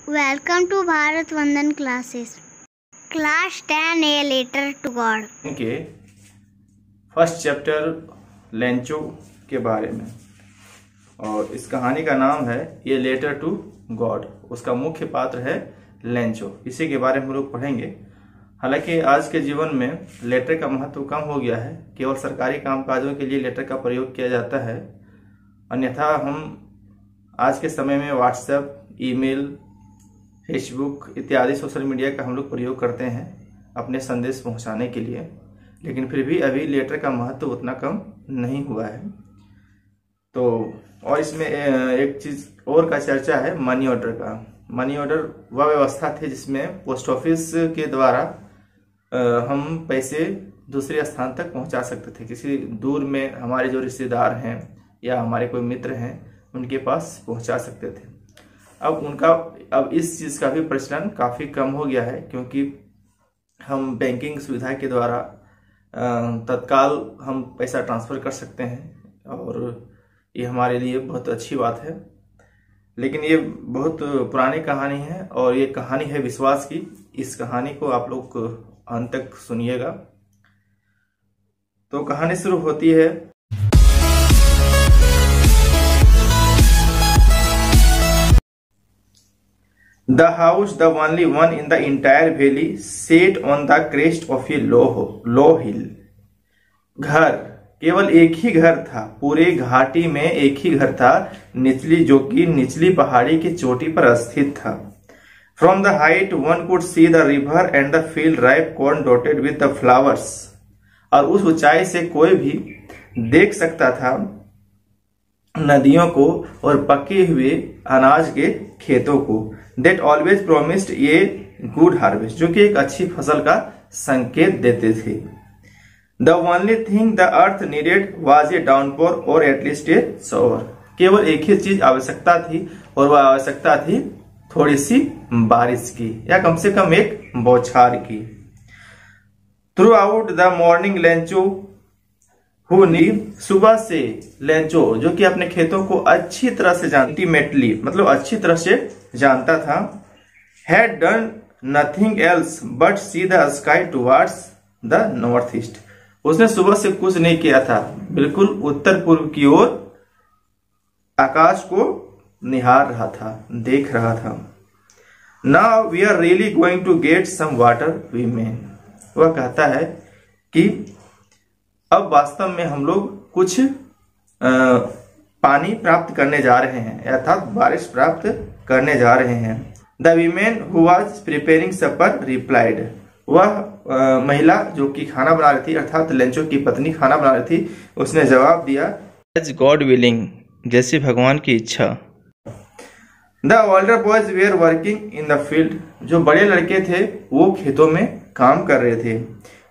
Welcome to Bharat Vandan classes. Class 10A Letter to God. के first chapter Lencho के बारे में, और इस कहानी का नाम है ये लेटर टू गॉड। उसका मुख्य पात्र है लेंचो। इसी के बारे में हम लोग पढ़ेंगे। हालांकि आज के जीवन में लेटर का महत्व कम हो गया है। केवल सरकारी कामकाजों के लिए लेटर का प्रयोग किया जाता है, अन्यथा हम आज के समय में व्हाट्सएप, ईमेल, फेसबुक इत्यादि सोशल मीडिया का हम लोग प्रयोग करते हैं अपने संदेश पहुंचाने के लिए। लेकिन फिर भी अभी लेटर का महत्व उतना कम नहीं हुआ है। तो और इसमें एक चीज और का चर्चा है मनी ऑर्डर का। मनी ऑर्डर वह व्यवस्था थी जिसमें पोस्ट ऑफिस के द्वारा हम पैसे दूसरे स्थान तक पहुंचा सकते थे। किसी दूर में हमारे जो रिश्तेदार हैं या हमारे कोई मित्र हैं उनके पास पहुंचा सकते थे। अब इस चीज का भी प्रचलन काफी कम हो गया है, क्योंकि हम बैंकिंग सुविधा के द्वारा तत्काल हम पैसा ट्रांसफर कर सकते हैं, और ये हमारे लिए बहुत अच्छी बात है। लेकिन ये बहुत पुरानी कहानी है, और ये कहानी है विश्वास की। इस कहानी को आप लोग अंत तक सुनिएगा। तो कहानी शुरू होती है। The house, the only one in the entire valley, sat on the crest of a low hill. घर, केवल एक ही घर था। पूरे घाटी में एक ही घर था, जो कि निचली पहाड़ी की चोटी पर स्थित था। From the height, one could see the river and the field ripe corn dotted with the flowers. और उस ऊंचाई से कोई भी देख सकता था नदियों को और पके हुए अनाज के खेतों को। That always promised a good harvest, जो कि एक अच्छी फसल का संकेत देते थे। The only thing the earth needed was a downpour or at least a shower. केवल एक ही चीज आवश्यकता थी, और वह आवश्यकता थी थोड़ी सी बारिश की, या कम से कम एक बौछार की। Throughout the morning, लेंचो सुबह से लेंचो, जो कि अपने खेतों को अच्छी तरह से इंटीमेटली मतलब अच्छी तरह से जानता था, had done nothing else but see the sky towards the northeast. उसने सुबह से कुछ नहीं किया था, बिल्कुल उत्तर पूर्व की ओर आकाश को निहार रहा था, देख रहा था। Now we are really going to get some water, women. वह कहता है कि अब वास्तव में हम लोग कुछ पानी प्राप्त करने जा रहे हैं, अर्थात बारिश प्राप्त करने जा रहे हैं। The woman who was preparing supper replied. वह महिला जो कि खाना बना रही थी, अर्थात लेंचो की पत्नी खाना बना रही थी, उसने जवाब दिया, As God willing, जैसे भगवान की इच्छा। The older boys were working in the field. जो बड़े लड़के थे वो खेतों में काम कर रहे थे।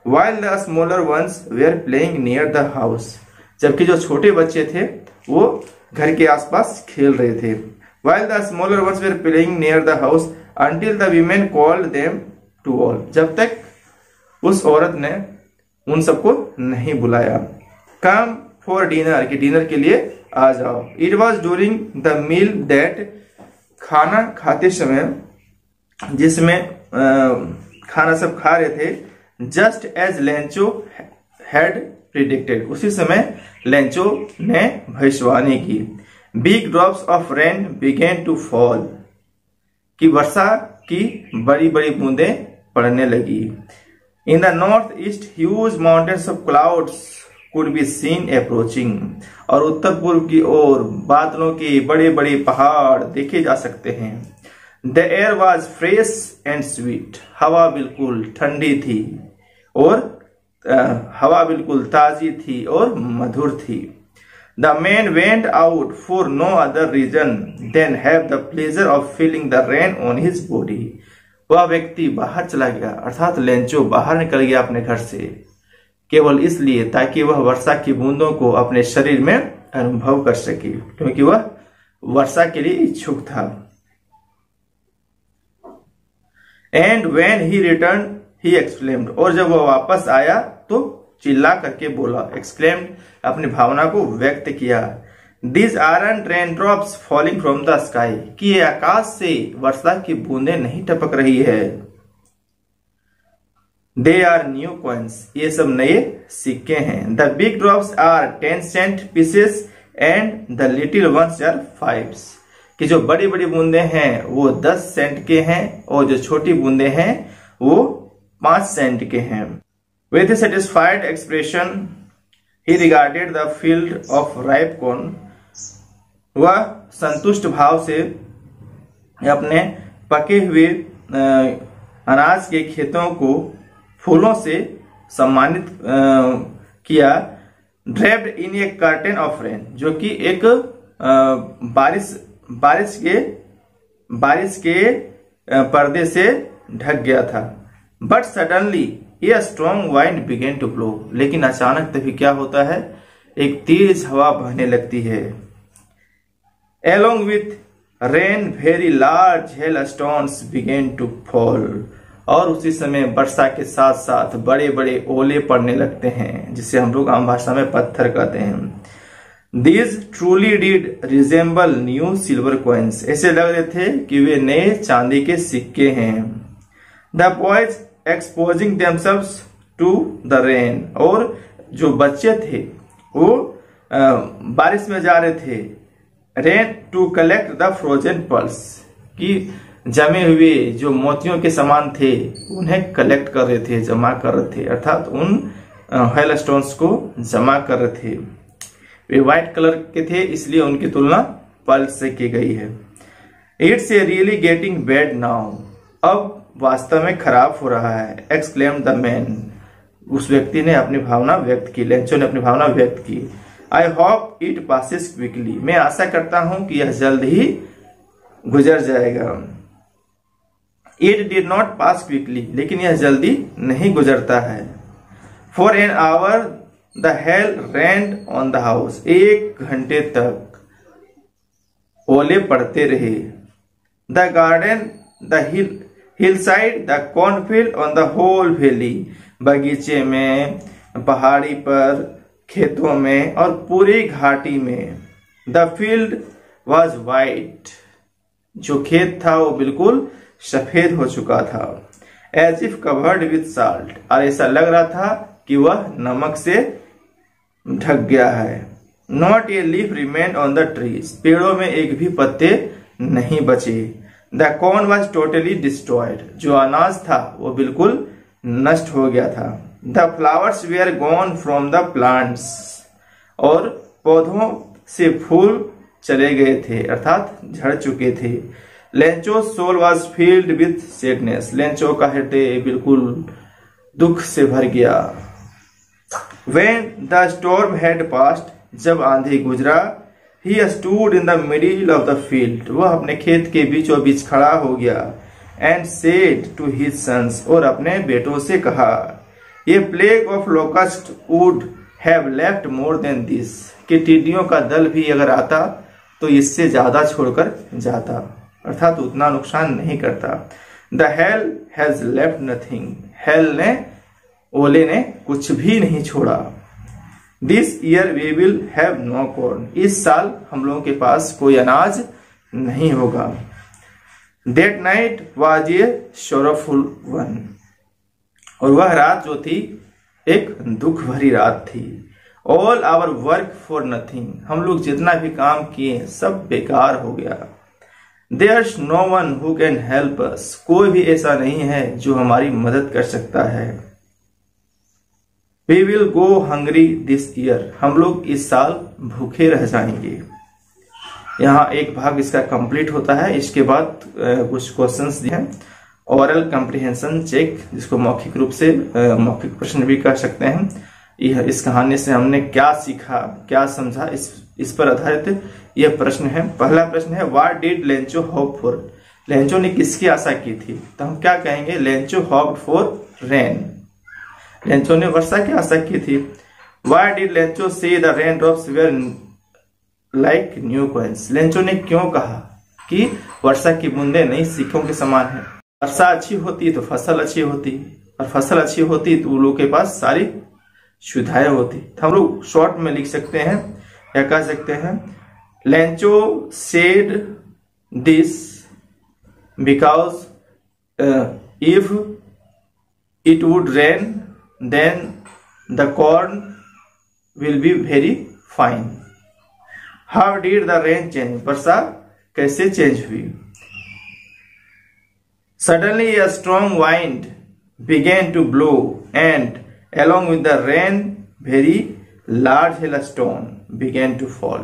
While the smaller ones were playing near the house. जबकि जो छोटे बच्चे थे वो घर के आसपास खेल रहे थे। While the smaller ones were playing near the house until the women called them to all. जब तक उस औरत ने उन सबको नहीं बुलाया। Come for dinner, कि डिनर के लिए आ जाओ। It was during the meal that, खाना खाते समय जिसमें खाना सब खा रहे थे, just as Lencho had predicted, उसी समय लेंचो ने भविष्यवाणी की। Big drops of rain began to fall, कि वर्षा की बड़ी बड़ी बूंदें पड़ने लगी। In the north east huge mountains of clouds could be seen approaching, और उत्तर पूर्व की ओर बादलों के बड़े बड़े पहाड़ देखे जा सकते हैं। The air was fresh and sweet, हवा बिल्कुल ठंडी थी और हवा बिल्कुल ताजी थी और मधुर थी। The man went out for no other reason than have the pleasure of feeling the rain on his body. वह व्यक्ति बाहर चला गया, अर्थात लेंचो बाहर निकल गया अपने घर से, केवल इसलिए ताकि वह वर्षा की बूंदों को अपने शरीर में अनुभव कर सके, क्योंकि वह वर्षा के लिए इच्छुक था। And when he return he exclaimed, और जब वह वापस आया तो चिल्ला करके बोला। एक्सक्लेम्ड, अपनी भावना को व्यक्त किया। These aren't raindrops falling from the sky, कि ये आकाश से वर्षा की बूंदें नहीं टपक रही है। They are new coins, ये सब नए सिक्के हैं। The big drops are 10 cent pieces and the little ones are 5s, कि जो बड़ी बड़ी बूंदें हैं वो 10 सेंट के हैं और जो छोटी बूंदें हैं वो 5 सेंट के हैं। With a satisfied expression, he regarded the field of ripe corn. वह संतुष्ट भाव से अपने पके हुए अनाज के खेतों को फूलों से सम्मानित किया। Draped in A curtain of rain, जो कि एक बारिश के पर्दे से ढक गया था। But suddenly a strong wind began to blow, लेकिन अचानक तभी क्या होता है, एक तेज हवा बहने लगती है। Along with rain, very large hailstones began to fall, और उसी समय वर्षा के साथ साथ बड़े बड़े ओले पड़ने लगते हैं, जिसे हम लोग आम भाषा में पत्थर कहते हैं। These truly did resemble new silver coins, ऐसे लग रहे थे कि वे नए चांदी के सिक्के हैं। The boys exposing themselves to the rain, और जो बच्चे थे वो बारिश में जा रहे थे। Rain to collect the frozen pearls, कि जमे हुए जो मोतियों के समान थे उन्हें कलेक्ट कर रहे थे, जमा कर रहे थे, अर्थात उन हेलस्टोन्स को जमा कर रहे थे। वे व्हाइट कलर के थे, इसलिए उनकी तुलना पर्ल्स से की गई है। It's a really getting bad now, अब वास्तव में खराब हो रहा है। एक्सक्लेम्ड द मैन, उस व्यक्ति ने अपनी भावना व्यक्त की, लेंचो ने अपनी भावना व्यक्त की। I hope it passes quickly, मैं आशा करता हूं कि यह जल्द ही गुजर जाएगा। It did not pass quickly, लेकिन यह जल्दी नहीं गुजरता है। For an hour the hail rained on the house, 1 घंटे तक ओले पड़ते रहे। The garden, the hillside, the cornfield on the whole valley, बगीचे में, पहाड़ी पर, खेतों में और पूरी घाटी में। द फील्ड वॉज वाइट, जो खेत था वो बिल्कुल सफेद हो चुका था। As if covered with salt, और ऐसा लग रहा था कि वह नमक से ढक गया है। Not a leaf remained on the trees, पेड़ों में एक भी पत्ते नहीं बचे। The corn was totally destroyed, जो अनाज था वो बिल्कुल नष्ट हो गया था। The flowers were gone from the plants, और पौधों से फूल चले गए थे, अर्थात झड़ चुके थे। Lencho soul was field with sadness, Lencho का हृदय बिल्कुल दुख से भर गया। When the storm had passed, जब आंधी गुजरा, he stood in the middle of the field, वह अपने खेत के बीचों बीच खड़ा हो गया। And said to his sons, और अपने बेटों से कहा, ये plague of locust would have left more than this, कि टिड्डियों का दल भी अगर आता तो इससे ज्यादा छोड़कर जाता, अर्थात उतना नुकसान नहीं करता। The hail has left nothing, hail ने, ओले ने कुछ भी नहीं छोड़ा। This year we will have no corn, इस साल हम लोगों के पास कोई अनाज नहीं होगा। That night was a sorrowful one, और वह रात जो थी एक दुख भरी रात थी। All our work for nothing, हम लोग जितना भी काम किए सब बेकार हो गया। There's no one who can help us, कोई भी ऐसा नहीं है जो हमारी मदद कर सकता है। We will go hungry this year, हम लोग इस साल भूखे रह जाएंगे। यहाँ एक भाग इसका कंप्लीट होता है। इसके बाद कुछ क्वेश्चंस दिए हैं। ओरल कम्प्रिहेंशन चेक, जिसको मौखिक रूप से मौखिक प्रश्न भी कह सकते हैं। इस कहानी से हमने क्या सीखा, क्या समझा, इस पर आधारित यह प्रश्न है। पहला प्रश्न है, what did Lencho hope for, Lencho ने किसकी आशा की थी? तो हम क्या कहेंगे, Lencho hoped for rain, Lencho ने वर्षा की आशा की थी। Why did Lencho say the rain drops were like new coins, Lencho ने क्यों कहा कि वर्षा की बूंदें नई सिक्कों के समान है। वर्षा अच्छी होती तो फसल अच्छी होती, और फसल अच्छी होती तो उन लोगों के पास सारी सुविधाएं होती। तो हम लोग शॉर्ट में लिख सकते हैं या कह सकते हैं, Lencho said this because if it would rain, then the corn will be very fine. How did the rain change? वर्षा कैसे चेंज हुई? Suddenly a strong wind began to blow, and along with the rain, very large hailstone began to fall.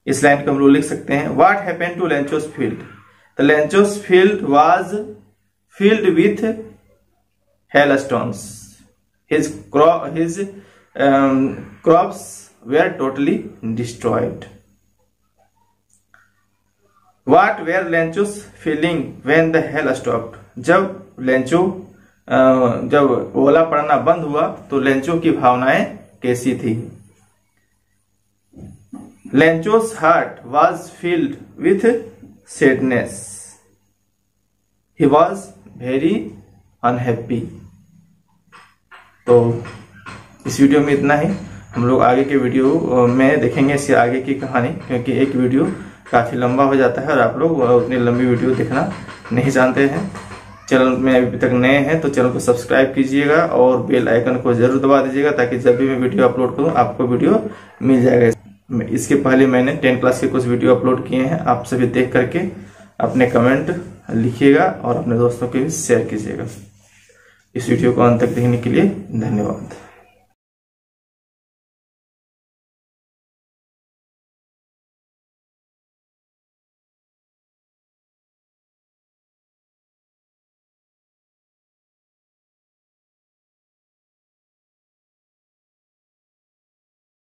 इस line को हम लोग लिख सकते हैं. What happened to Lencho's field? The Lencho's field was filled with hailstones. His crops were totally destroyed. What were Lencho's feeling when the hail stopped? जब Lencho जब ओला पड़ना बंद हुआ तो लेंचो की भावनाएं कैसी थी? Lencho's heart was filled with sadness. He was very unhappy. तो इस वीडियो में इतना ही. हम लोग आगे के वीडियो में देखेंगे इसके आगे की कहानी, क्योंकि एक वीडियो काफी लंबा हो जाता है और आप लोग उतनी लंबी वीडियो देखना नहीं जानते हैं. चैनल में अभी तक नए हैं तो चैनल को सब्सक्राइब कीजिएगा और बेल आइकन को जरूर दबा दीजिएगा, ताकि जब भी मैं वीडियो अपलोड करूं आपको वीडियो मिल जाएगा. इसके पहले मैंने 10 क्लास के कुछ वीडियो अपलोड किए हैं, आप सभी देख करके अपने कमेंट लिखिएगा और अपने दोस्तों के भी शेयर कीजिएगा. इस वीडियो को अंत तक देखने के लिए धन्यवाद.